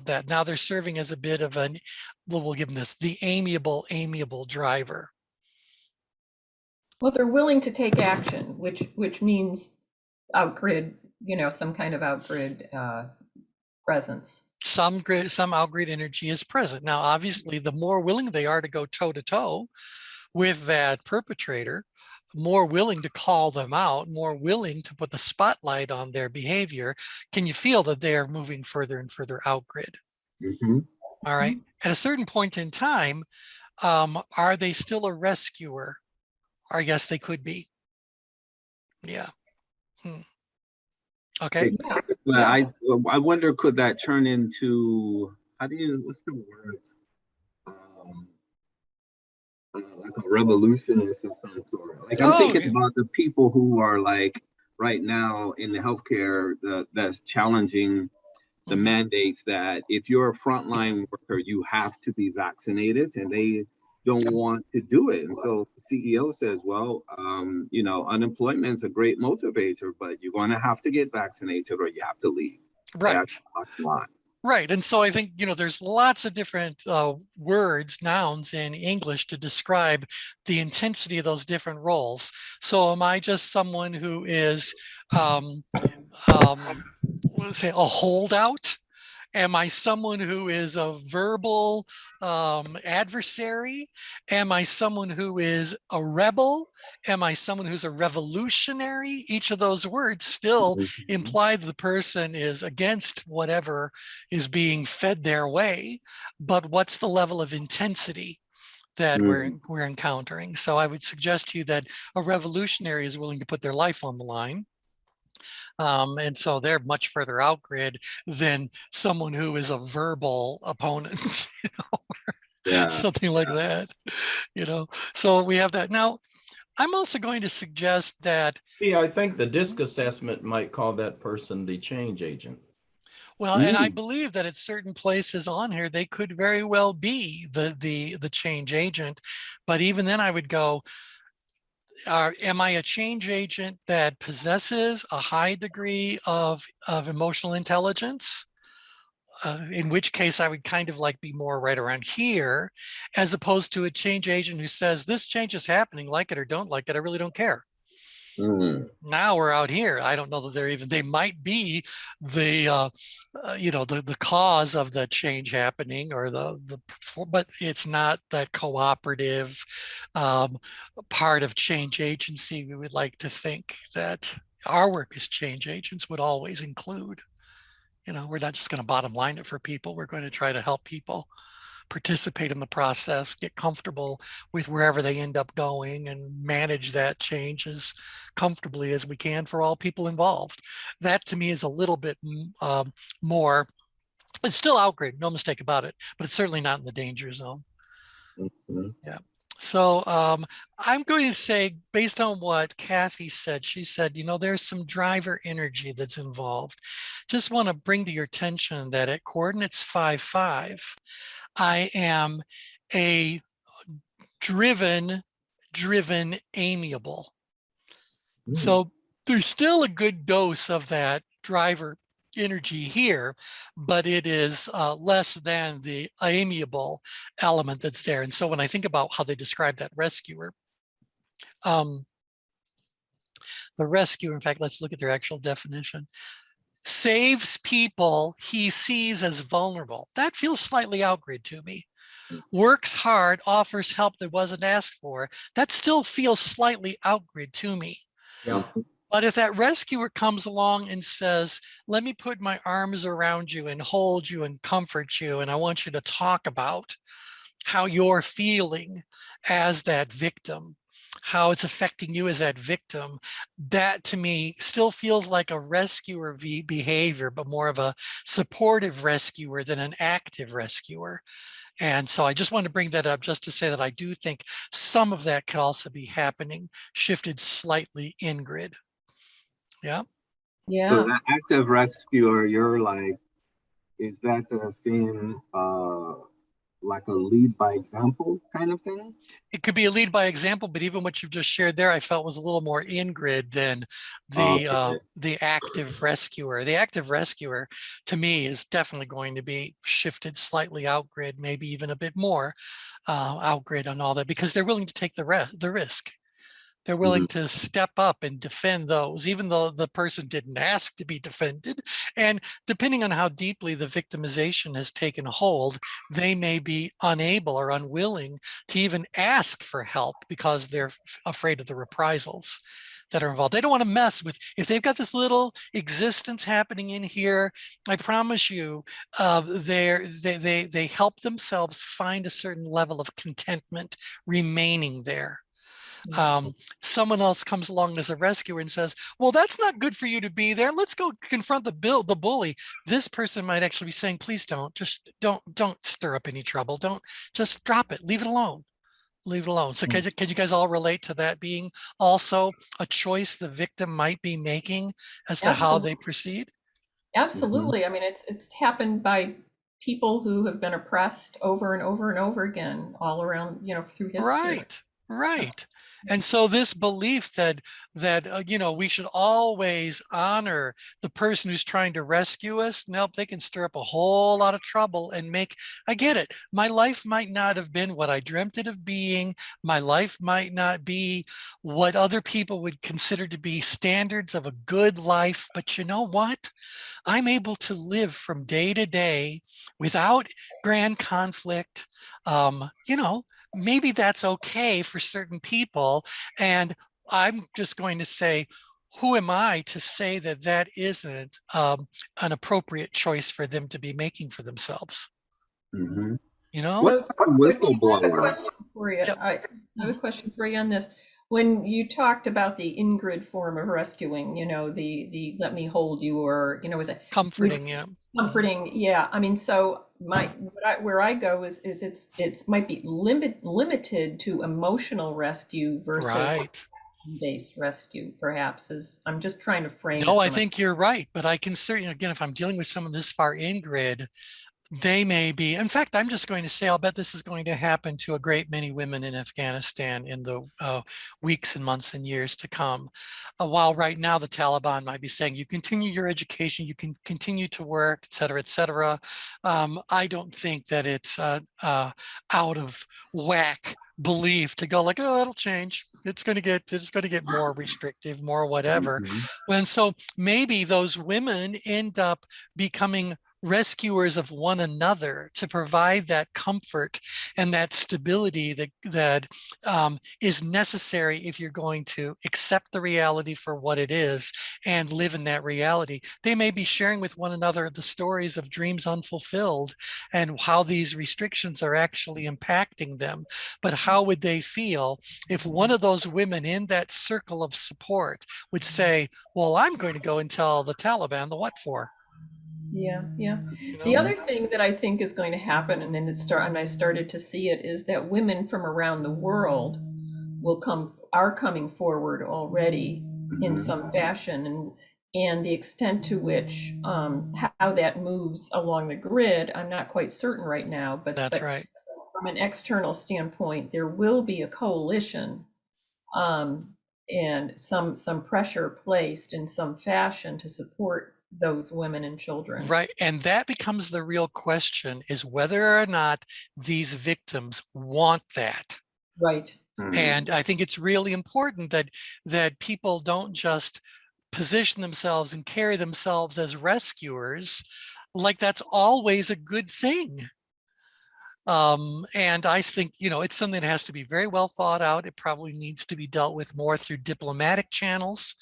that. Now they're serving as a bit of an, we'll give them this, the amiable driver. Well, they're willing to take action, which means outgrid, some kind of outgrid presence. Some outgrid energy is present. Now, obviously, the more willing they are to go toe to toe with that perpetrator, more willing to call them out, more willing to put the spotlight on their behavior. Can you feel that they are moving further and further out-grid? Mm-hmm. All right. At a certain point in time, are they still a rescuer? Or yes, they could be. Yeah. Okay. Well, I wonder, could that turn into, what's the word? Like a revolutionist of some sort. Like I'm thinking about the people who are like right now in the healthcare that's challenging the mandates that if you're a frontline worker, you have to be vaccinated, and they don't want to do it. And so the CEO says, well, unemployment is a great motivator, but you're going to have to get vaccinated or you have to leave. Right. That's a lot. Right. And so I think, there's lots of different words, nouns in English to describe the intensity of those different roles. So am I just someone who is, let's say, a holdout? Am I someone who is a verbal adversary? Am I someone who is a rebel? Am I someone who's a revolutionary? Each of those words still imply that the person is against whatever is being fed their way, but what's the level of intensity that we're encountering? So I would suggest to you that a revolutionary is willing to put their life on the line. And so they're much further out grid than someone who is a verbal opponent, something like that, So we have that. Now, I'm also going to suggest that. Yeah, I think the DISC assessment might call that person the change agent. Well, and I believe that at certain places on here, they could very well be the change agent. But even then I would go, am I a change agent that possesses a high degree of emotional intelligence? In which case I would kind of like be more right around here, as opposed to a change agent who says, this change is happening, like it or don't like it, I really don't care. Now we're out here. I don't know that they might be the cause of the change happening, or but it's not that cooperative part of change agency. We would like to think that our work as change agents would always include, we're not just going to bottom line it for people. We're going to try to help people participate in the process, get comfortable with wherever they end up going, and manage that change as comfortably as we can for all people involved. That to me is a little bit more, it's still outgrid, no mistake about it, but it's certainly not in the danger zone. Yeah. So I'm going to say, based on what Kathy said, she said, there's some driver energy that's involved. Just want to bring to your attention that at coordinates 5, 5, I am a driven, amiable. Mm. So there's still a good dose of that driver energy here, but it is less than the amiable element that's there. And so when I think about how they describe that rescuer, the rescuer, in fact, let's look at their actual definition, saves people he sees as vulnerable. That feels slightly outgrid to me. Works hard, offers help that wasn't asked for. That still feels slightly outgrid to me. Yeah. But if that rescuer comes along and says, let me put my arms around you and hold you and comfort you, and I want you to talk about how you're feeling as that victim, how it's affecting you as that victim, that to me still feels like a rescuer behavior, but more of a supportive rescuer than an active rescuer. And so I just want to bring that up just to say that I do think some of that could also be happening, shifted slightly in grid. Yeah. Yeah. So the active rescuer, you're like, is that the thing, like a lead by example kind of thing? It could be a lead by example, but even what you've just shared there, I felt was a little more in grid than the active rescuer. The active rescuer, to me, is definitely going to be shifted slightly out grid, maybe even a bit more out grid on all that, because they're willing to take the risk. They're willing to step up and defend those, even though the person didn't ask to be defended. And depending on how deeply the victimization has taken hold, they may be unable or unwilling to even ask for help because they're afraid of the reprisals that are involved. They don't want to mess with, if they've got this little existence happening in here, I promise you, they help themselves find a certain level of contentment remaining there. Someone else comes along as a rescuer and says, well, that's not good for you to be there. Let's go confront the bully. This person might actually be saying, please don't, just don't stir up any trouble. Don't, just drop it, leave it alone. Leave it alone. So can you guys all relate to that being also a choice the victim might be making as to how they proceed? Absolutely. I mean, it's happened by people who have been oppressed over and over and over again, all around, through history. Right. And so this belief that we should always honor the person who's trying to rescue us, nope, they can stir up a whole lot of trouble and I get it. My life might not have been what I dreamt it of being. My life might not be what other people would consider to be standards of a good life. But you know what? I'm able to live from day to day without grand conflict. Maybe that's okay for certain people. And I'm just going to say, who am I to say that that isn't an appropriate choice for them to be making for themselves? What's a whistleblower? I have a question for you. Yep. I have a question for you on this. When you talked about the in-grid form of rescuing, the let me hold you, or was it comforting? Yeah. Comforting, yeah. I mean, so where I go is it's might be limited to emotional rescue versus based rescue, perhaps. I'm just trying to frame. No, I think you're right, but I can certainly, again, if I'm dealing with someone this far in grid, they may be, in fact, I'm just going to say, I'll bet this is going to happen to a great many women in Afghanistan in the weeks and months and years to come. While right now the Taliban might be saying, you continue your education, you can continue to work, et cetera, et cetera. I don't think that it's out of whack belief to go like, oh, it'll change. It's going to get more restrictive, more whatever. And so maybe those women end up becoming rescuers of one another to provide that comfort and that stability that is necessary if you're going to accept the reality for what it is and live in that reality. They may be sharing with one another the stories of dreams unfulfilled and how these restrictions are actually impacting them. But how would they feel if one of those women in that circle of support would say, well, I'm going to go and tell the Taliban the what for? Yeah. The other thing that I think is going to happen, and I started to see it, is that women from around the world are coming forward already in some fashion, and the extent to which how that moves along the grid, I'm not quite certain right now. But that's right. from an external standpoint, there will be a coalition and some pressure placed in some fashion to support those women and children. Right. And that becomes the real question, is whether or not these victims want that. Right. And I think it's really important that people don't just position themselves and carry themselves as rescuers like that's always a good thing. And I think, it's something that has to be very well thought out. It probably needs to be dealt with more through diplomatic channels,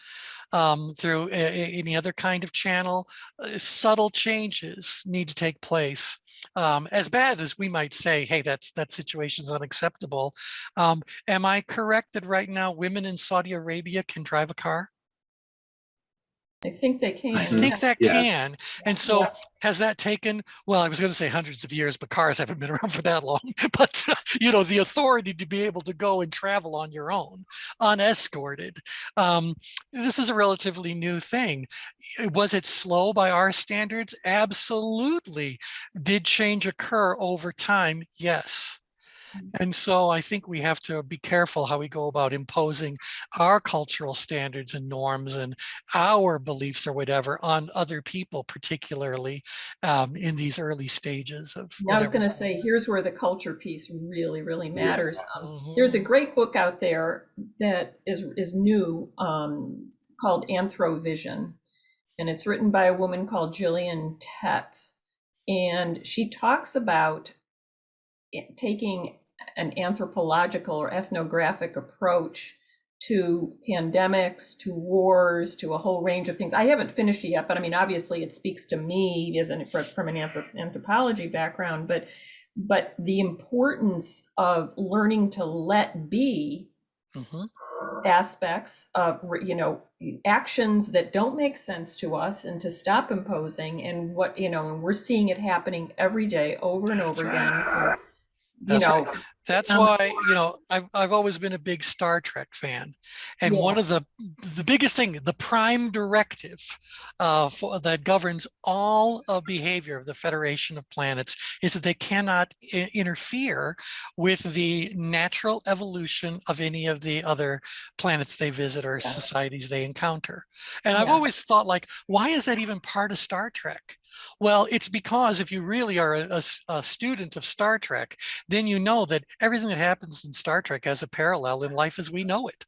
through any other kind of channel. Subtle changes need to take place. As bad as we might say, hey, that situation is unacceptable. Am I correct that right now women in Saudi Arabia can drive a car? I think they can. I think that can. And so Yeah. has that taken, well, I was going to say hundreds of years, but cars haven't been around for that long. But, the authority to be able to go and travel on your own, unescorted. This is a relatively new thing. Was it slow by our standards? Absolutely. Did change occur over time? Yes. And so I think we have to be careful how we go about imposing our cultural standards and norms and our beliefs or whatever on other people, particularly in these early stages of. I was going to say, here's where the culture piece really, really matters. Mhm. There's a great book out there that is new called Anthrovision, and it's written by a woman called Gillian Tett, and she talks about taking an anthropological or ethnographic approach to pandemics, to wars, to a whole range of things. I haven't finished it yet, but I mean, obviously it speaks to me as from an anthropology background, but the importance of learning to let be aspects of, actions that don't make sense to us, and to stop imposing, and and we're seeing it happening every day over and over again. That's why, I've always been a big Star Trek fan. And one of the biggest thing, the prime directive that governs all of behavior of the Federation of Planets is that they cannot interfere with the natural evolution of any of the other planets they visit or societies they encounter. And I've always thought, like, why is that even part of Star Trek? Well, it's because if you really are a student of Star Trek, then you know that everything that happens in Star Trek has a parallel in life as we know it.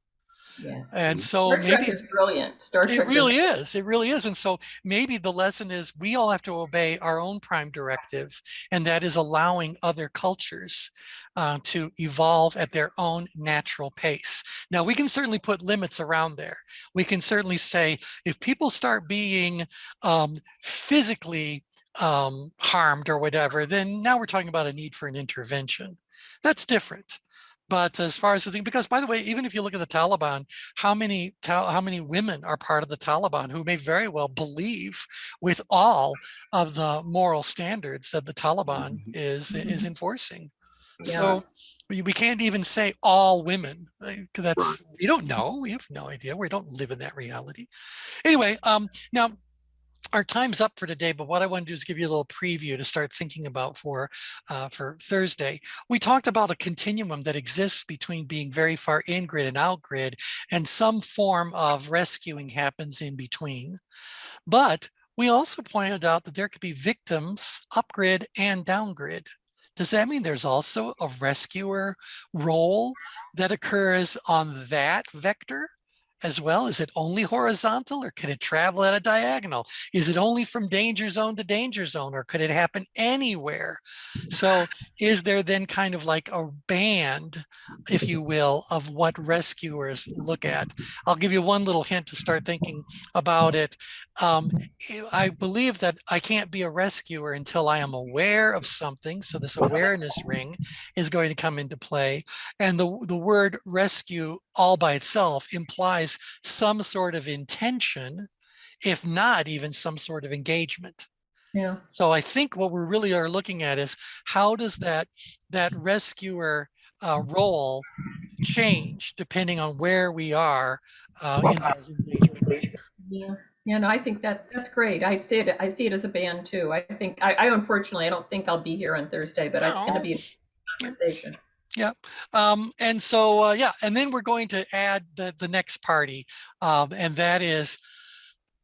Yeah. And so Star Trek is brilliant. Star Trek it really is. It really is. And so maybe the lesson is we all have to obey our own prime directive, and that is allowing other cultures to evolve at their own natural pace. Now, we can certainly put limits around there. We can certainly say, if people start being physically harmed or whatever, then now we're talking about a need for an intervention. That's different. But as far as the thing, because by the way, even if you look at the Taliban, how many women are part of the Taliban who may very well believe with all of the moral standards that the Taliban is enforcing? So we can't even say all women. We don't know. We have no idea. We don't live in that reality. Anyway, now our time's up for today, but what I want to do is give you a little preview to start thinking about for Thursday. We talked about a continuum that exists between being very far in grid and out grid, and some form of rescuing happens in between. But we also pointed out that there could be victims up grid and down grid. Does that mean there's also a rescuer role that occurs on that vector as well? Is it only horizontal, or can it travel at a diagonal? Is it only from danger zone to danger zone, or could it happen anywhere? So is there then kind of like a band, if you will, of what rescuers look at? I'll give you one little hint to start thinking about it. I believe that I can't be a rescuer until I am aware of something. So this awareness ring is going to come into play. And the word rescue all by itself implies some sort of intention, if not even some sort of engagement. Yeah. So I think what we really are looking at is, how does that rescuer role change depending on where we are in those engagement rings? Yeah, no, I think that's great. I see it as a band too. I think I unfortunately I don't think I'll be here on Thursday, but it's going to be conversation. Yeah. And so, yeah, and then we're going to add the next party, and that is,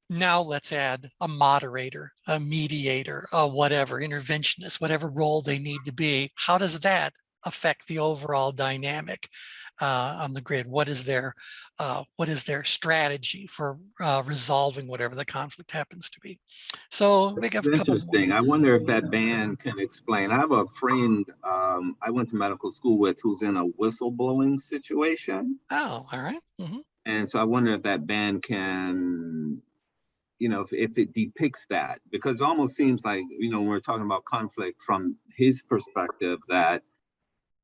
now let's add a moderator, a mediator, whatever, interventionist, whatever role they need to be. How does that affect the overall dynamic on the grid? What is their strategy for resolving whatever the conflict happens to be? So we have a couple Interesting. more. I wonder if that band can explain. I have a friend I went to medical school with who's in a whistleblowing situation. Oh, all right. Mm-hmm. And so I wonder if that band can, if it depicts that, because it almost seems like, when we're talking about conflict from his perspective, that,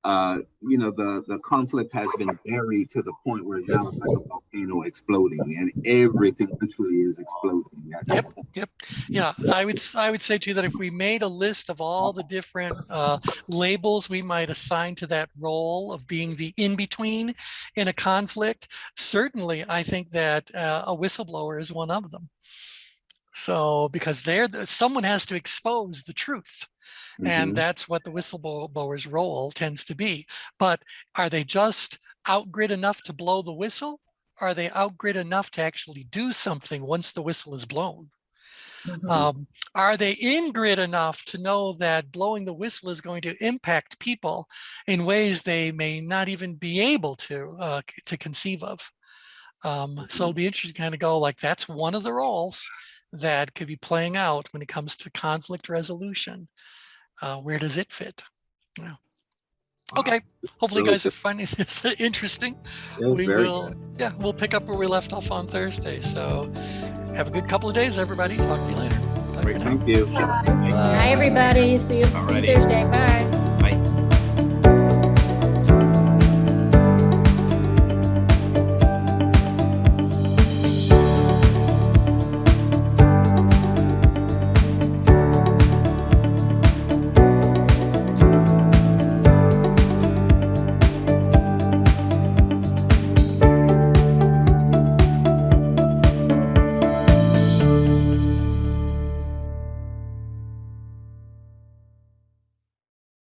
the conflict has been buried to the point where now it's like a volcano exploding and everything literally is exploding. Yep. Yeah, I would say too that if we made a list of all the different labels we might assign to that role of being the in-between in a conflict, certainly I think that a whistleblower is one of them. So because someone has to expose the truth. And that's what the whistleblower's role tends to be. But are they just out-grid enough to blow the whistle? Are they out-grid enough to actually do something once the whistle is blown? Are they in-grid enough to know that blowing the whistle is going to impact people in ways they may not even be able to conceive of? So it'll be interesting to kind of go like, that's one of the roles that could be playing out when it comes to conflict resolution. Where does it fit? Yeah. Okay. Hopefully you guys are finding this interesting. We'll pick up where we left off on Thursday. So have a good couple of days, everybody. Talk to you later. Thank you. Bye, everybody. See you Thursday. Bye.